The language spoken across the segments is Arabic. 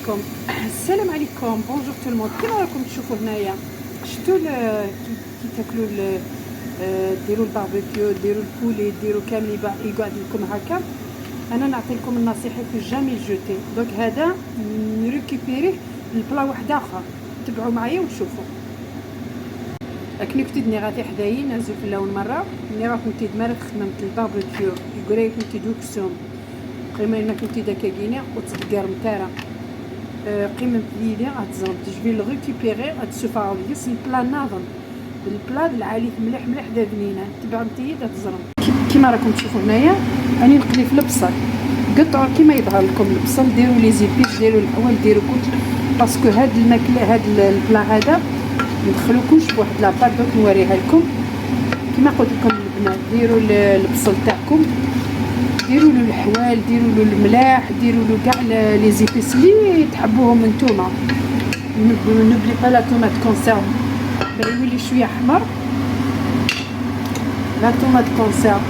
عليكم. السلام عليكم، بونجور تو الموند. كيما راكم تشوفوا هنايا شفتوا كي تاكلوا ديروا الباربيكيو، ديروا البولي، ديروا كامل يقعد لكم هكا. انا نعطي لكم النصيحه في جامي جوتي. دونك هذا نريكوبيريه البلا واحد اخر. تبعوا معايا وشوفوا. كنت تدني غادي حدايا نازل في اللون مره ملي راكم تدمر خدمت الباربيكيو يقولي كنت دوكسوم قيمه انك كنتي داكا كينيا وتدقر متارا قيمه ليدي غتزرب تجبي لو ريكوبيري غتشوفها ديس البلا ناظم البلا العالي مليح مليح دا بنينه تبع نتي تزرب كيما راكم تشوفوا هنايا راني نقلي في البصل قطعوا كيما يظهر لكم البصل ديروا لي زيبيس ديروا الحوال ديروا كل باسكو هاد الماكله هاد البلا هذا ندخلوكمش بواحد لابار. دوك نوريها لكم كيما قلت لكم البنات ديروا البصل تاعكم ديروا له الحوال ديروا له الملاح ديروا له كاع لي زيبيس اللي تحبوهم نتوما. نوبلي با لا طوماط كونسيرف باه يولي شويه احمر لا طوماط كونسيرف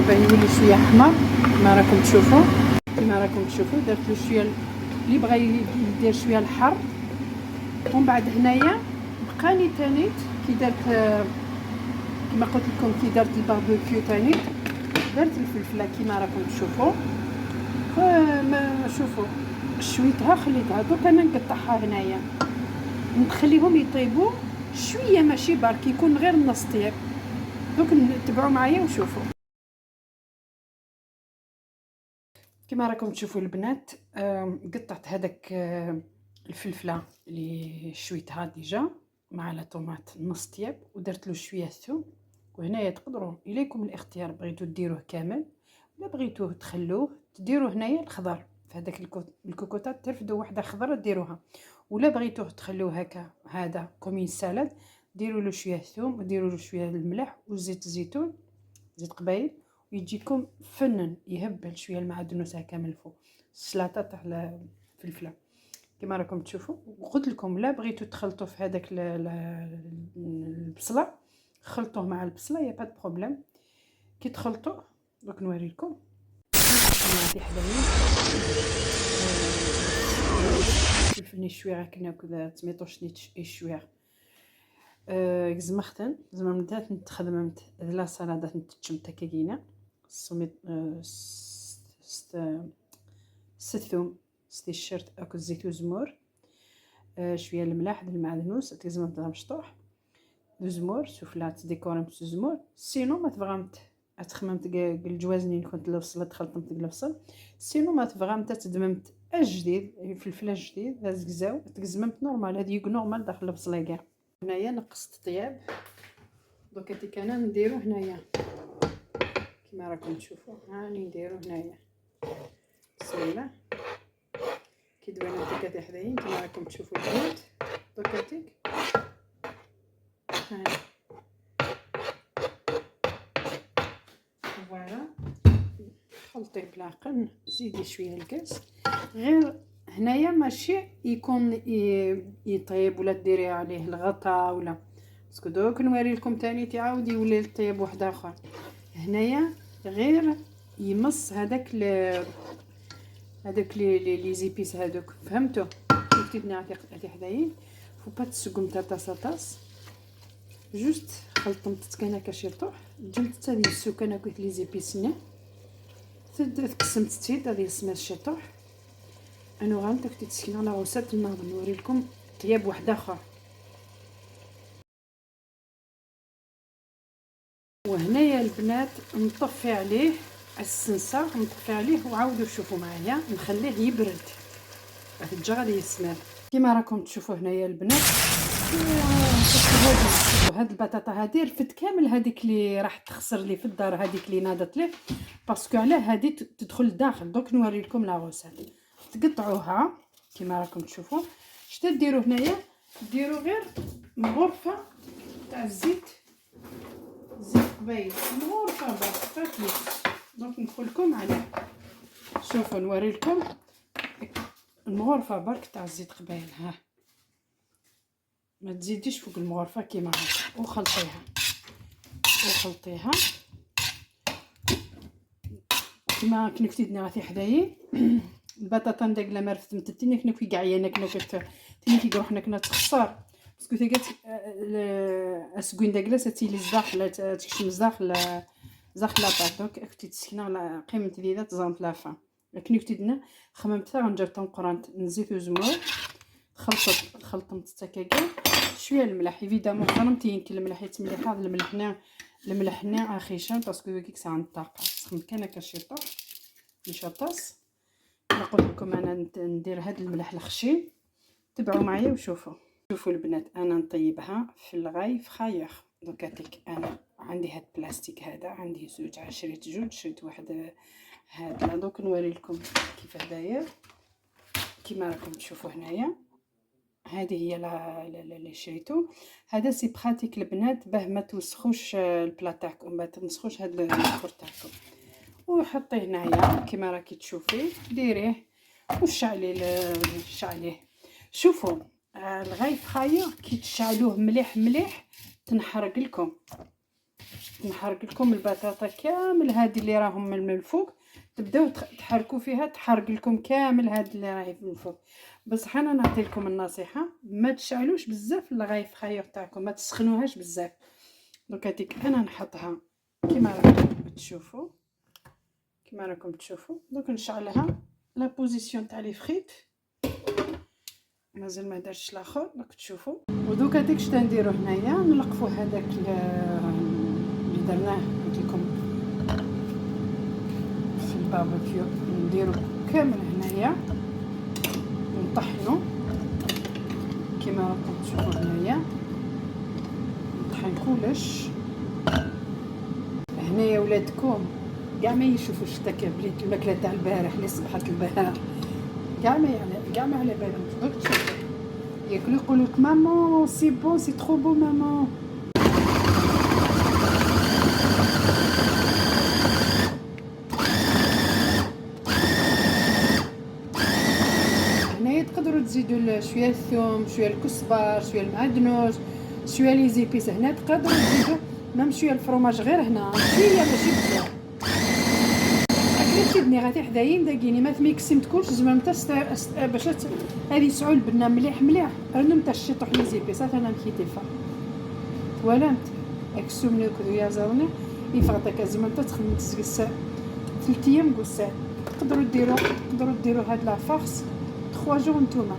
باه يولي شويه احمر كيما راكم تشوفوا درت له شويه اللي بغى يدير شويه الحر. ومن بعد هنايا بقاني تانيت كي درت كيما قلت لكم كي درت الباربيكيو تانيت درت الفلفله كيما راكم تشوفوا. ما شوفوا شويتها خليتها دوك انا نقطعها هنايا نخليهم يطيبوا شويه ماشي برك يكون غير نص طياب. دوك تبعوا معايا وشوفوا. كيما راكم تشوفوا البنات قطعت هذاك الفلفله اللي شويتها ديجا مع لا طوماط نص طياب ودرت له شويه ثوم. وهنايا تقدروا اليكم الاختيار بغيتو ديروه كامل ولا بغيتوه تخلوه تديروا هنايا الخضر في هذاك الكوكوطات ترفدوا واحده خضره ديروها ولا بغيتوه تخلوه هكا هذا كومين سالاد ديروا له شويه ثوم وديروا له شويه الملح وزيت الزيتون زيت قبايل ويجيكم فنن يهبل شويه المعدنوس هكا من الفوق السلطه تاع الفلفله كما راكم تشوفوا. وقلت لكم لا بغيتو تخلطوا في هذاك البصله خلطوه مع البصله يا با بروبليم كي تخلطوه. دوك نوري لكم هذه حدايا فلفلني شويه هكا كذا تميطوش نيت شويه زمختن زممتات نتخدمت لا سلطه نتشمت كاينه سميت ستثوم ستي الشرط اكل زيت وزمور شويه الملاح المعدنوس تزممت مشطوح زمور سفلات ديكورم زمور سينو ما تبغامت اتخممت الجوازني كنت البصله خلطمت البصل سينو ما تبغامت تدممت الجديد فلفله جديد زقزاو تزممت نورمال هذه نورمال داخل البصله كاع. هنايا نقصت الطياب دوك هذيك انا نديرو هنايا كما راكم تشوفوا هاني نديرو هنايا بسم الله كي دوينا هذيك حدايا كما راكم تشوفوا البنات دوك هذيك هاني فوالا خلطي بالعقل زيدي شويه الكاس غير هنايا ماشي يكون يطيب ولا ديري عليه الغطاء ولا باسكو دوك نوري لكم ثاني تعاود يولي الطيب واحد اخر. هنايا غير يمص هذاك لي زيبيس هذوك فهمتوا كنت نعطي حدايا فو با تسقم تاطاس جوست خلطمت كان هكا شي طوح جمت هذه السكانه كويت لي زيبيس هنا تقسمت تيد هذه السماش شي طوح انا غنت كنت تسكن على غوسات النهار نوري لكم طياب واحد اخر. وهنايا البنات نطفي عليه السنسه نطفي عليه وعاودوا شوفوا معايا نخليه يبرد تجا غادي يسمر كما راكم تشوفوا هنايا البنات. هاد البطاطا هذه رفت كامل هذيك اللي راح تخسر لي في الدار هذيك اللي ناضت ليه باسكو علاه هذه تدخل الداخل. دوك نوري لكم لا غوسات تقطعوها كما راكم تشوفوا. شتا ديروا هنايا ديروا غير مغرفه تاع زيت قبيل مغرفه برك دونك نقول لكم عليه شوفوا نوري لكم المغرفه برك تاع الزيت قبيل ها ما تزيديش فوق المغرفه كيما هكا وخلطيها كما كنت نعطي حدايا البطاطا نداك ما رفدت تيني كنا كي قاعيه كنا تيني كي روحنا كنا تخسر باسكو تيقات اسكوين داكلا ساتي لي زاخ تكشم زاخ لاباط دونك كنت تسكنا على قيمه ديدا تزامت لافا لكن كنت دنا خممتها غنجيب طنقرانت نزيت وزمور خلطت التكاكا شويه الملح ايفيدامون خرمت يمكن الملح يتملح هذا الملح هنا اخيشان باسكو كيك ساعه الطاقه سخنت كان كشيطه نشطاس نقول لكم انا ندير هذا الملح الخشين. تبعوا معايا وشوفوا البنات انا نطيبها في الغايف خاير. دونك هذيك انا عندي هاد البلاستيك هذا عندي زوج شريت واحد هذا دونك نوري لكم كيف داير كيما راكم تشوفوا هنايا. هذه هي اللي شريته هذا سي براتيك البنات باه ما توسخوش البلا تاعكم ما تمسخوش هاد الفور تاعكم وحطيه هنايا كيما راكي تشوفي ديريه وشعليه. شوفوا الغايف خاير كي تشعلوه مليح تنحرق لكم البطاطا كامل هذه اللي راهم من الفوق تبداو تحركوا فيها تحرق لكم كامل هذا اللي راهي من الفوق. بصح انا نعطي لكم النصيحه ما تشعلوش بزاف الغايف خاير تاعكم ما تسخنوهاش بزاف. دونك هذيك انا نحطها كيما راكم تشوفوا دونك نشعلها لا بوزيسيون تاع لي فريت مازال ما درتش الاخر راك تشوفوا. ودوك هذيك شتا نديرو هنايا نلقفوا هذاك اللي درناه قلت لكم في الباربيكيو نديرو كامل هنايا ونطحنو كيما راكم تشوفوا هنايا نطحن كلش هنايا. ولادكم كاع ما يشوفوش تاك بليت الماكله تاع البارح اللي صبحت البارح كاع ما على بالهم دوك تشوفوا ياكلوا يقولوا لك ماما سي بون سي ترو بون ماما. هنايا تقدروا تزيدوا شويه الثوم شويه الكزبر شويه المعدنوس شويه لي زيبيس. هنا تقدروا تزيدوا ميم شويه الفرماج غير هنا شويه ماشي بزاف. كيبني غادي حدايا داكيني ما تميكسيمتكوش زعما باش هذه يسعوا البنه مليح رنم تاع الشي طوح لي زيبيسات انا مكيتفه ولا انت اكسومني كذو يا زرني يفغطك زعما انت تخدم تسقس 3 ايام قسال. تقدروا ديروا هاد لا فارس 3 جور نتوما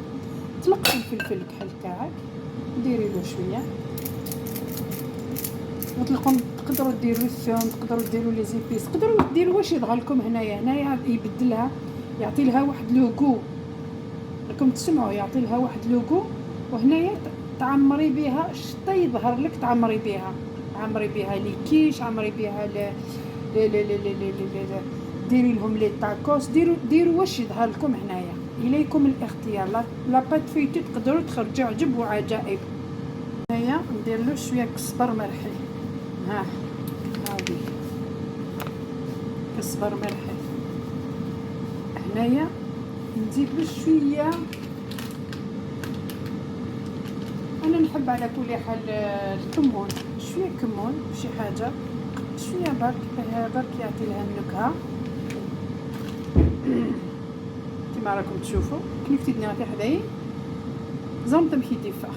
تلقوا الفلفل الكحل تاعك ديري له شويه وتلقون تقدروا ديروا الثوم تقدروا ديروا لي زيبيس تقدروا ديروا واش يظهر لكم هنايا يبدلها يعطي لها واحد لوغو راكم تسمعوا يعطي لها واحد لوغو. وهنايا تعمري بها الشطه يظهر لك تعمري بها لي كيش عمري بها ديري لهم لي طاكوس ديروا واش يظهر لكم هنايا اليكم الاختيار. لا بات فيتو تقدروا تخرجوا عجب وعجائب. هنايا ندير له شويه كزبر مرحي هادي كزبر مرحي هنايا نزيد بشويه. انا نحب على كل حال الكمون شويه كمون شي حاجه شويه برك يعطي لها النكهه كما راكم تشوفوا كيف تدني غادي حدايا زعما تمشي ديفا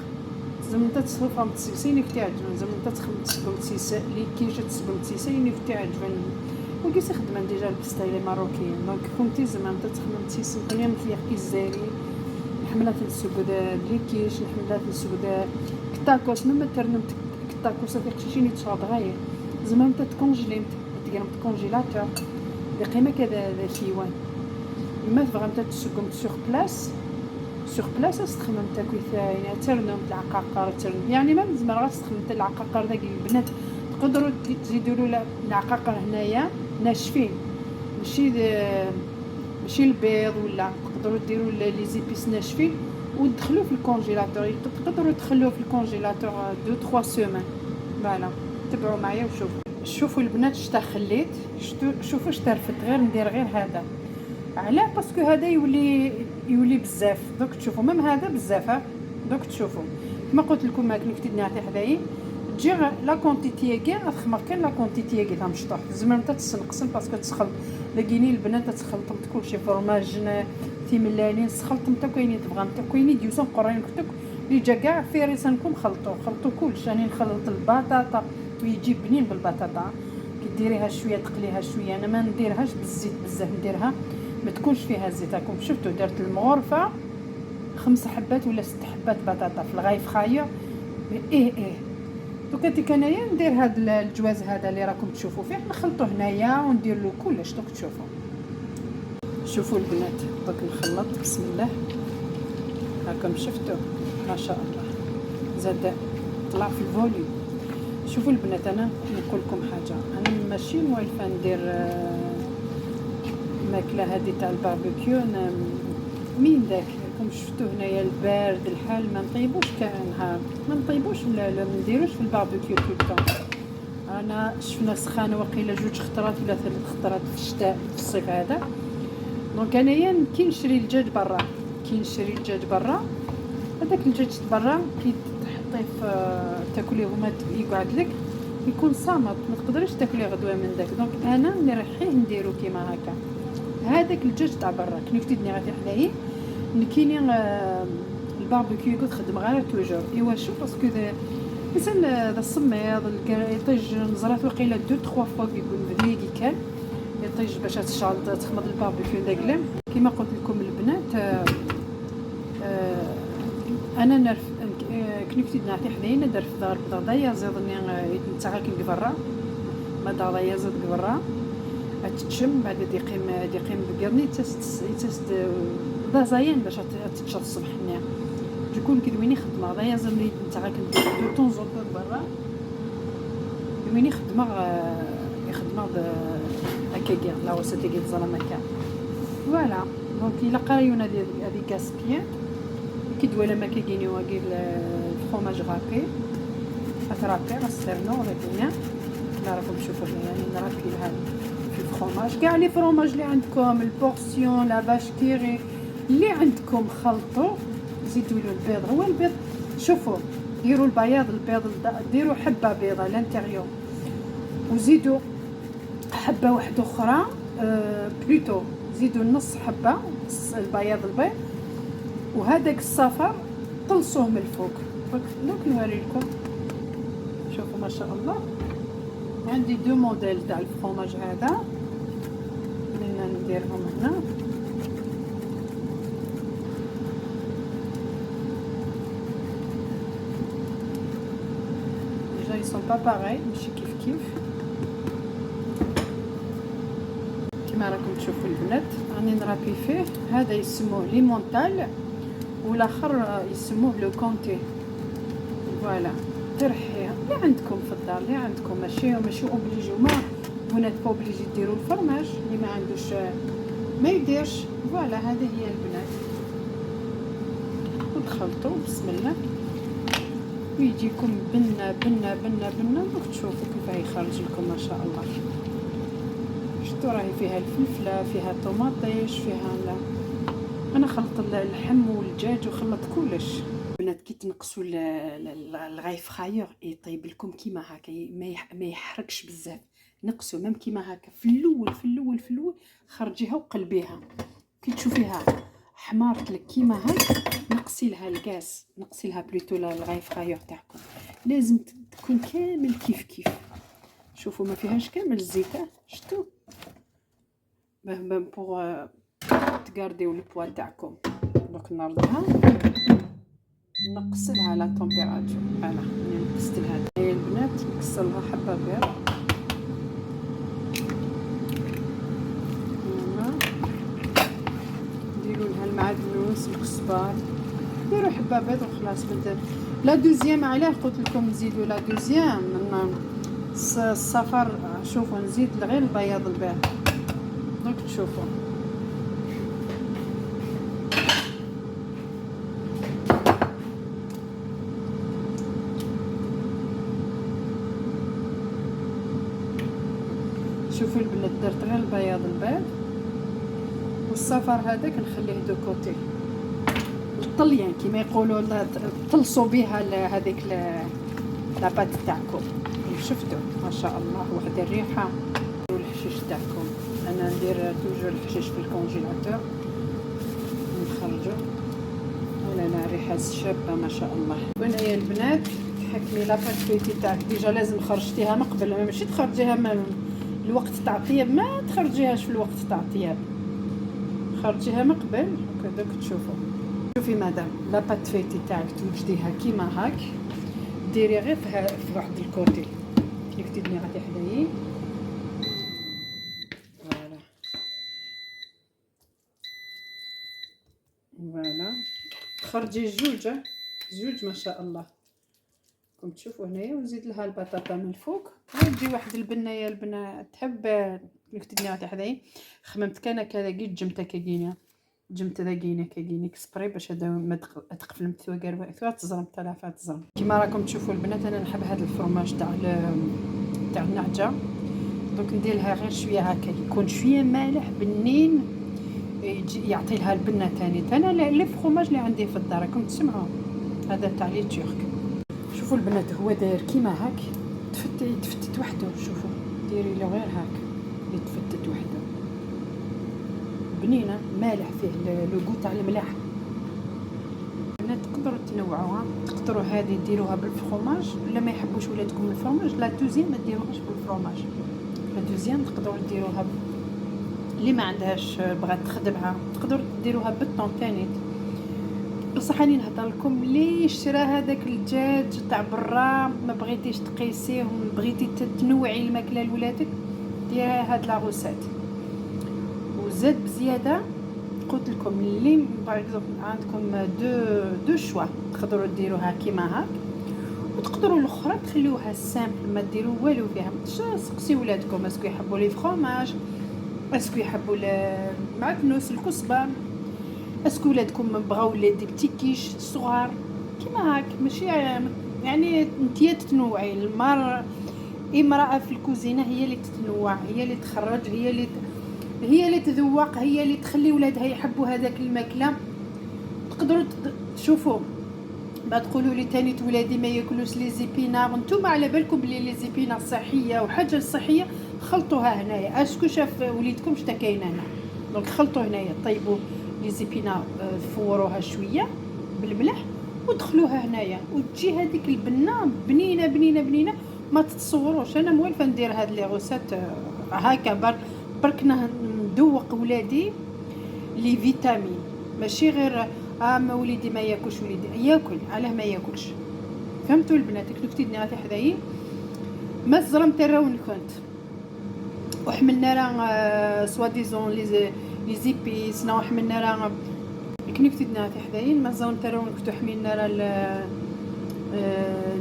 زعما انت تصرفها متسيسين كتي عجبن زعما انت تسقم تسيسه لي كيجا تسقم تسيسه ني كتي عجبن وكيس خدمه ديجا البستايل ماروكيين دونك كنتي زعما انت تخدم تسيسه كنيا مثل الجزائري نحملها تنسوق بلي كيش نحملها تنسوق كتاكوس مما ترنم كتاكوس هذيك شي تشرب غاير زعما انت تكونجلي دير كونجيلاتور بقيمه كذا شيوان ما تبغى انت تسقم سور بلاص تخمم تاكل ثاني ترنم العقاقر يعني ما زعما غتخمم العقاقر داك البنات تقدروا تزيدوا له العقاقر هنايا ناشفين ماشي البيض ولا تقدروا ديروا لي زيبيس ناشفين وتدخلوه في الكونجيلاتور تقدروا تخلوه في الكونجيلاتور 2-3 سيمين. فوالا تبعوا معايا وشوفوا البنات شتا خليت شوفوا شتا رفدت ندير غير هذا علاه باسكو هذا يولي بزاف دوك تشوفوا ميم هذا بزاف دوك تشوفوا كما قلت لكم ما كنت نعطي حدايا تجي لا كونتيتي كاع تخمر كان لا كونتيتي كاع تاع مشطوح زعما انت تسنقسم باسكو تسخلط لكيني البنات تخلطهم كلشي فرماج تيملانين سخلطهم تا كاينين تبغى تا كاينين ديوسون قرين كتك اللي جا كاع في ريسانكم خلطوا كلشي. راني نخلط البطاطا ويجي بنين بالبطاطا كديريها شويه تقليها شويه. انا ما نديرهاش بالزيت بزاف، نديرها ما تكونش فيها الزيت. راكم شفتوا درت المغرفه 5 حبات ولا 6 حبات بطاطا في الغايف خاير. ايه دوكا انايا ندير هذا الجواز هذا اللي راكم تشوفوا فيه نخلطوه هنايا وندير له كلش دوك تشوفوا. شوفوا البنات دوك نخلط بسم الله. راكم شفتوا ما شاء الله زاد طلع في الفوليوم. شوفوا البنات انا نقول لكم حاجه، انا ماشي موالفه ندير الماكله هذه تاع الباربيكيو. مين داك راكم شفتوا هنايا البارد الحال ما نطيبوش كنهار، ما نطيبوش ما نديروش في الباربيكيو كل طون. انا شفنا سخانه وقيله 2 خطرات ولا 3 خطرات في الشتاء في الصيف هذا. دونك انايا كي نشري الدجاج برا، هذاك الدجاج برا كي تحطيه في تاكليه وما يقعد لك يكون صامت، ما تقدريش تاكليه غدوه من داك. دونك انا نريحيه نديرو كيما هكا. هذاك الدجاج تاع برا كي نفتدني غادي حدايا نكيني الباربيكيو يقول خدم غير توجور. ايوا شوف باسكو مثلا هذا الصميض يطيج نزرات وقيله 2 3 فوا كيكون بديكي كان يطيج باش تخمض الباربيكيو داكلام. كما قلت لكم البنات انا نرف كنفتي نعطي حدايا درت في دار بضايا زيدني نتاعك نقبرا ما دايا زاد قبرا تتشم بعد دقيقين بقرني تست ضازاين باش تتشط الصبح هنا تكون كدويني خدمه ضايا زاد نتاعك دو طون زون برا دويني خدمه هكا لا وسط كي الظلام هكا فوالا. دونك الا قرايونا هذه كاسبيان كيدوا لما كيجيني واقيل الفرomage غابي اترابي غسرنو غادينا لا راكم تشوفوا يعني نرابي لها في الفرomage كاع لي فرomage اللي عندكم البورسيون لا باش كيري اللي عندكم خلطوا زيدوا له البيض. هو البيض شوفوا ديروا البيض ديروا حبه بيضه لانتيريور وزيدوا حبه واحده اخرى بلوتو زيدوا نص حبه البيض وهذاك الصفر طلصوه من الفوق. دوك نوري لكم شوفوا ما شاء الله. عندي 2 موديل تاع الفرomage هذا اللي نديرهم هنا. ديجا يسون با باغي ماشي كيف كما راكم تشوفوا البنات. راني نرابي فيه. هذا يسموه ليمونتال والاخر يسموه لو كونتي. فوالا ترحيه اللي عندكم في الدار اللي عندكم ماشي اوبليجي ما هنا اوبليجي ديروا الفرماج اللي ما عندوش ما يديرش. فوالا هذه هي البنات وتخلطوا بسم الله ويجيكم بنه دوك تشوفوا كيف يخرج لكم ما شاء الله. شفتوا راهي فيها الفلفله فيها طوماطيش فيها انا خلط اللحم والدجاج وخلط كلش. بنات كي تنقصوا الغايف خاير يطيب لكم كيما هكا ما يحرقش بزاف. نقصوا ميم كيما هكا في الاول خرجيها وقلبيها كي تشوفيها حمارت لك كيما هكا نقصي لها الغاز نقصي لها بلوتو الغايف خاير تاعكم لازم تكون كامل كيف شوفوا ما فيهاش كامل الزيت. شفتوا بوغ تقارديو البوا تاعكم. دوك نردها نقص لها لا طومبيراتور. فوالا نقصت لها هاي البنات نقص لها حبه بيض نديروا لها المعدنوس الكزبار ديروا حبه بيض وخلاص. بدات لا دوزيام علاه قلت لكم نزيدوا لا دوزيام من الصفر. شوفوا نزيد غير البياض البيض دوك تشوفوا. شوفوا البنات درت غير البياض البيض والصفر هذاك نخليه دو كوتي. الطليان كيما يقولوا طلصوا بها هذيك لاباط تاعكم. شفتوا ما شاء الله واحد الريحه. والحشيش تاعكم انا ندير توجور الحشيش في الكونجيلاتور راس شابه ما شاء الله. هنايا البنات تحكمي لاباط فويتي تاعك ديجا لازم خرجتيها من قبل، ماشي تخرجيها من الوقت تاع الطياب، ما تخرجيهاش في الوقت تاع الطياب، خرجيها من قبل هكا دوك تشوفوا. شوفي مدام لاباط فويتي تاعك توجديها كيما هاك، ديري غير في واحد الكوتي كيف تدني غادي حدايا. فوالا خرجي جوج ما شاء الله كم تشوفوا هنايا، ونزيد لها البطاطا من الفوق. وتجي واحد البنه البنه تحب نكتدني غادي حدايا. خممت كان كذا قيت جمته كاينه جمت ذاكينه كاينه سبراي باش هذا ما تقفل ثوكر ثوا تزرم ثلاثه تزرم. كيما راكم تشوفوا البنات انا نحب هذا الفرماج تاع النعجه، دونك ندير لها غير شويه هكا يكون شويه مالح بنين، يجي يعطي لها البنه ثاني. انا لي فروماج اللي عندي في الدار راكم تسمعوا هذا تاع لي ترك. شوفوا البنات هو داير كيما هاك تفتت وحده. شوفوا ديري له غير هاك يتفتت وحده بنينه مالح فيه لو تاع الملاح. البنات تقدروا تنوعوها، تقدروا هذه ديروها بالفرماج ولا ما يحبوش ولادكم الفرماج لا دوزيام ما ديروهاش بالفرماج. لا دوزيام تقدروا ديروها اللي ما عندهاش بغات تخدمها تقدروا ديروها بالطون ثاني. بصح راني نهضر لكم لي شرا هذاك الدجاج تاع برا ما بغيتيش تقيسيه وبغيتي تنوعي الماكله لولادك ديري هاد لا روسيت. وزاد بزياده قلت لكم اللي باغ عندكم دو شوا تقدروا ديروها كيما هاك، وتقدروا الاخرى تخليوها سامبل ما ديروا والو فيها. سقسي ولادكم اسكو يحبوا لي فروماج، اسكو يحبوا المعكنوس الكزبر، اسكو ولادكم بغاو لي دي بتي كيش صغار كيما هاك. ماشي يعني نتيا تتنوعي امراه في الكوزينه هي اللي تتنوع، هي اللي تخرج، هي اللي تذوق، هي اللي تخلي ولادها يحبوا هذاك الماكله. تقدروا تشوفوا ما تقولوا لي تاني ولادي ما ياكلوش لي زيبينار، نتوما على بالكم بلي لي زيبينار صحيه وحاجه صحيه، خلطوها هنايا. اسكو شاف وليدكم شتا كاين هنا، دونك خلطوا هنايا طيبوا لي زيبينار فوروها شويه بالملح ودخلوها هنايا وتجي هذيك البنه بنينه بنينه بنينه ما تتصوروش. انا موالفه ندير هاد لي روسيت هكا برك ندوق ولادي لي فيتامين، ماشي غير ما وليدي ما ياكلش، وليدي ياكل علاه ما ياكلش. فهمتوا البنات؟ كنتي غادي حدايا ما زرمت راون كنت وحملنا راه سوا ديزون لي زيبيس نا وحملنا راه كنتي غادي حدايا ما زرمت راون كنت حملنا راه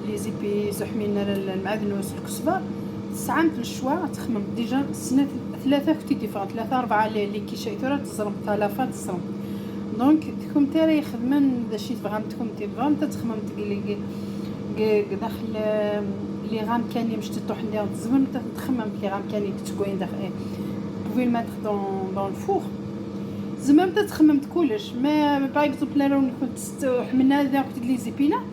لي زيبيس وحملنا راه المعدنوس الكزبر. ساعمت الشوا تخمم ديجا سنه ثلاثه كنتي ديفرنت 3-4 اللي كيشيتو راه تزرم ثلاثه تزرم. دونك كم ترى يخدمن داشي فهمتكم تي فهمت تخممت لي داخل لي غام كاني مش تطوح ندير تزمن تخمم لي غام كاني تكوين داخل بوفي ماتر دون الفور زممت تخممت كلش. ما باغ اكزومبل انا كنت حملنا هذا كنت لي زيبينا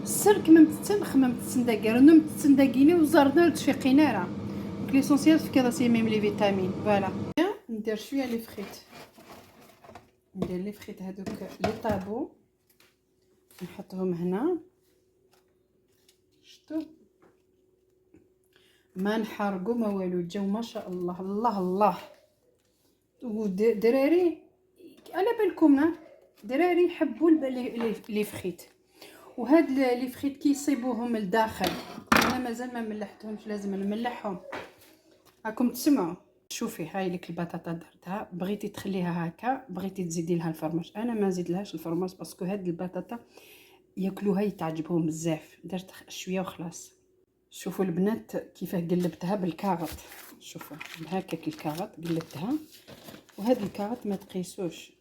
سر كممت خممت تسنداكير نمت تسنداكيني وزرنا تفيقينا راه ليسونسيال في كذا سي ميم لي فيتامين. فوالا ندير شويه لي فريت، ندير لي فريت هذوك لي طابو نحطهم هنا. شتو ما نحرقوا ما والو، الجو ما شاء الله الله الله. ودراري على بالكم دراري يحبوا لي فريت، وهاد لي فريت كيصيبوهم لداخل. انا مازال ما ملحتهمش لازم نملحهم. راكم تسمعوا؟ شوفي هاي لك البطاطا درتها، بغيتي تخليها هكا بغيتي تزيدي لها الفرماج، انا ما نزيدلهاش الفرماج باسكو هاد البطاطا ياكلوها يتعجبهم بزاف، درت شويه وخلاص. شوفوا البنات كيفاه قلبتها بالكاروت، شوفوا هكاك الكاروت قلبتها. وهاد الكاروت ما تقيسوش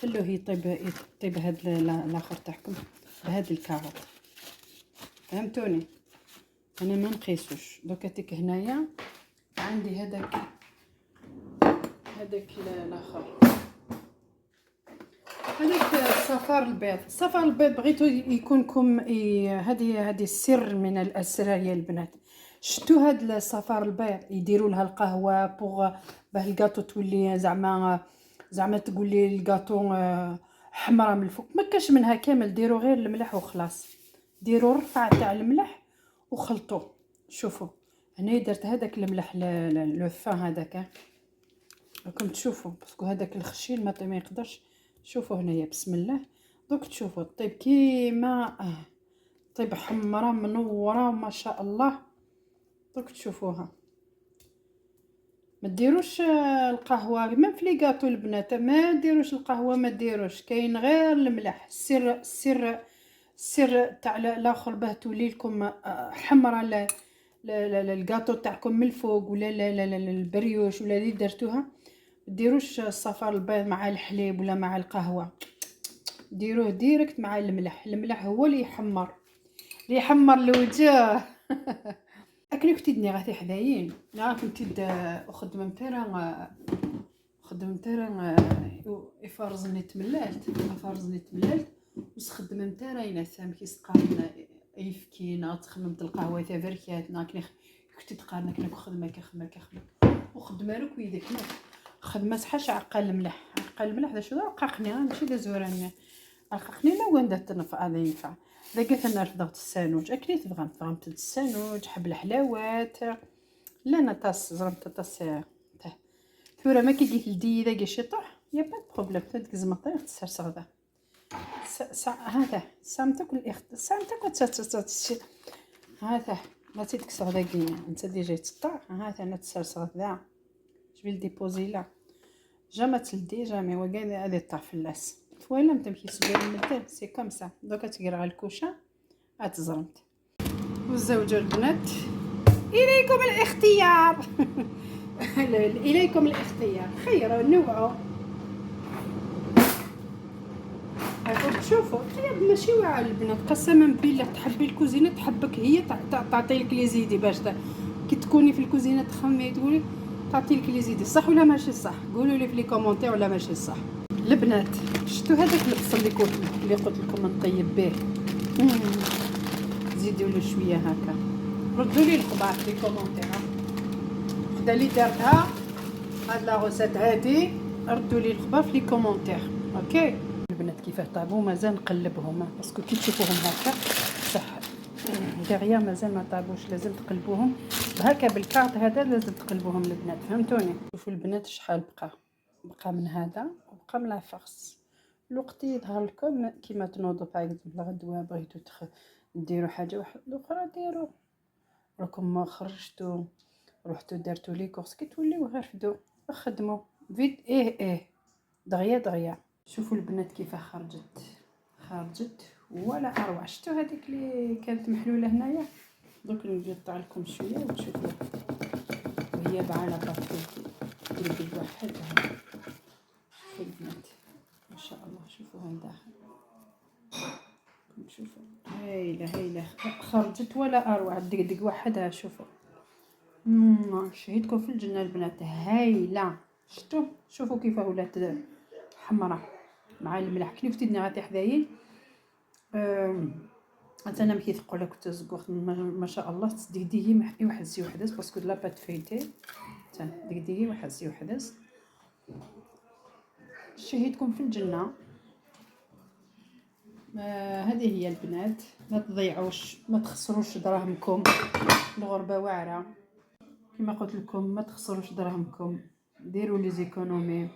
خلوه يطيب هاد الاخر تاعكم بهاد الكاروت. فهمتوني؟ انا ما نقيسوش. دوكا تيك هنايا عندي هذاك الاخر هذاك الصفار البيض بغيتو يكونكم هذه السر من الاسرار يا البنات. شتو هاد الصفار البيض يديروا لها القهوه باه الكاطو تولي زعما تقول لي الكاطو حمرا من الفوق، ما كاش منها كامل، ديروا غير الملح وخلاص. ديروا الرفعه تاع الملح وخلطوا. شوفوا هنا درت هذاك الملح لو فان هذاك، راكم تشوفوا باسكو هذاك الخشين ما يقدرش. شوفوا هنايا بسم الله. دوك تشوفوا طيب كيما طيب حمرا منوره ما شاء الله. دوك تشوفوها. ما ديروش القهوه ميم في لي غاتو البنات، ما ديروش القهوه، ما ديروش، كاين غير الملح. السر تاع الاخر باه تولي لكم حمرا الكاطو تاعكم من الفوق، ولا لا البريوش ولا اللي درتوها. ديروش الصفار البيض مع الحليب ولا مع القهوه، ديروه ديريكت مع الملح. الملح هو اللي يحمر الوجه. اكلي كنتي دني غاتي حدايين كنتي خدمه مترا يفرزني تملالت وسخدمه مترا سام كي سقارنا يفكينا تخممت القهوه تاع فركاتنا كنتي تقارنا كنا خدمه كخمه وخدمه لك ويدك خدمه صحاش عقل الملح دا شو رققني ماشي دا زوراني رققني لا وين درت نفع هذا ينفع لقيت انا رفضت السانوج اكليت فهمت السانوج حب الحلاوات. لا انا طاس زرمت طاس ثورة ما كي قلت لدي اذا كي شطح يا با بروبليم تدك زمطير تسرسغ ذا هذا سامتك الاخت سامتك وتسرسغ هذا ما تدكسغ ذاكي انت ديجا تطع هذا انا تسرسغ ذا جبل ديبوزي لا جامع تلدي جامع وكان هذا طاح في اللاس فوالا متمشي سبيل المدة سي كوم سا. دوكا تقرا الكوشه اتزرمت. والزوجه البنات اليكم الاختيار. اليكم الاختيار خيروا نوعوا. شوفوا طيب ماشي واعر البنات قسما بالله تحبي الكوزينه تحبك هي تعطي لك لي زيدي باش كي تكوني في الكوزينه تخمي تقولي تعطي لك لي زيدي صح ولا ماشي صح. قولوا لي في لي كومونتير ولا ماشي صح. البنات شفتوا هذاك البصل اللي قلت لكم نطيب به زيدوا له شويه هكا ردوا لي الخبار في لي كومونتير. خدا اللي دارتها هاد لا غوسيت هادي ردوا لي الخبار في لي كومونتير. اوكي البنات كيفاه طابوا مازال نقلبهم باسكو كي تشوفوهم هكا صح دغيا مازال ما طابوش لازم تقلبوهم هكا بالكارت هذا لازم تقلبوهم البنات فهمتوني. شوفوا البنات شحال بقى من هذا وبقى من الفرص. الوقت يظهر لكم كيما تنوضوا باغ الغدوه بغيتو ديروا حاجه واحده اخرى ديروا راكم خرجتوا رحتوا درتوا لي كورس كي توليو غير فدوا خدموا فيد دغيا. شوفوا البنات كيف خرجت ولا اروع. شفتوا هذيك اللي كانت محلوله هنايا دوك نقطع لكم شويه وتشوفوا وهي بعلى باطيل درب واحد. شوفوا البنات ما شاء الله شوفوها لداخل شوفوا هايله خرجت ولا اروع. دق وحدها شوفوا شهيتكم في الجنه البنات هايله. شوفوا كيف ولات حمراء مع الملح كي فتينا غادي حدايين. انا ما كيثقوا لك تزقوخ ما شاء الله تدقديي واحد زي وحدس باسكو لا بات فايتي تدقديي واحد زي وحدس. شهيتكم في الجنه. هذه هي البنات ما تضيعوش ما تخسروش دراهمكم. الغربه واعره كما قلت لكم ما تخسروش دراهمكم ديروا لي زيكونومي.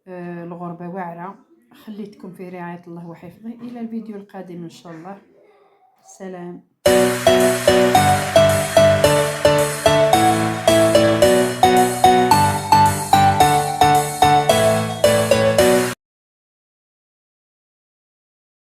الغربه واعره. خليتكم في رعايه الله وحفظه. الى الفيديو القادم ان شاء الله. سلام.